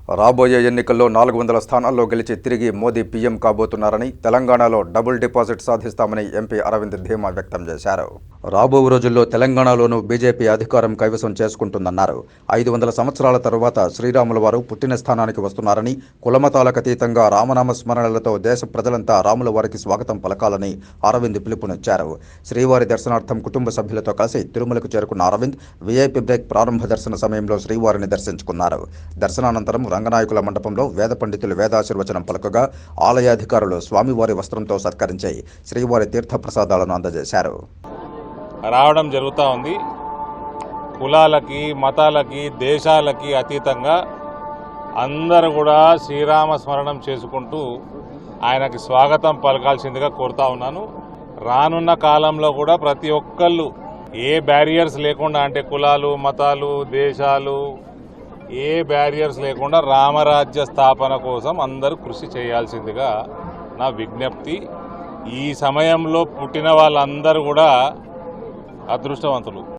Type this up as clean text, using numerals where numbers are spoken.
రాబోయే ఎన్నికల్లో 400 స్థానాల్లో గెలిచి తిరిగి మోదీ పీఎం కాబోతున్నారని, తెలంగాణలో డబుల్ డిపాజిట్ సాధిస్తామని ఎంపీ అరవింద్ ధీమా వ్యక్తం చేశారు. రాబో రోజుల్లో తెలంగాణలోనూ బీజేపీ అధికారం కైవసం చేసుకుంటుందన్నారు. 500 సంవత్సరాల తరువాత శ్రీరాముల వారు పుట్టిన స్థానానికి వస్తున్నారని, కులమతాలకు అతీతంగా రామనామ స్మరణలతో దేశ ప్రజలంతా రాముల వారికి స్వాగతం పలకాలని అరవింద్ పిలుపునిచ్చారు. శ్రీవారి దర్శనార్థం కుటుంబ సభ్యులతో కలిసి తిరుమలకు చేరుకున్న అరవింద్ వీఐపీ బ్రేక్ ప్రారంభ దర్శన సమయంలో శ్రీవారిని దర్శించుకున్నారు. దర్శనానంతరం రంగనాయకుల మండపంలో వేద పండితులు వేదాశీర్వచనం పలుకగా ఆలయాధికారులు స్వామివారి వస్త్రంతో సత్కరించి శ్రీవారి తీర్థప్రసాదాలను అందజేశారు. రావడం జరుగుతూ ఉంది. కులాలకి, మతాలకి, దేశాలకి అతీతంగా అందరూ కూడా శ్రీరామ స్మరణం చేసుకుంటూ ఆయనకి స్వాగతం పలకాల్సిందిగా కోరుతా ఉన్నాను. రానున్న కాలంలో కూడా ప్రతి ఒక్కళ్ళు ఏ బ్యారియర్స్ లేకుండా, అంటే కులాలు, మతాలు, దేశాలు ఏ బ్యారియర్స్ లేకుండా రామరాజ్య స్థాపన కోసం అందరూ కృషి చేయాల్సిందిగా నా విజ్ఞప్తి. ఈ సమయంలో పుట్టిన వాళ్ళందరూ కూడా అదృష్టవంతులు.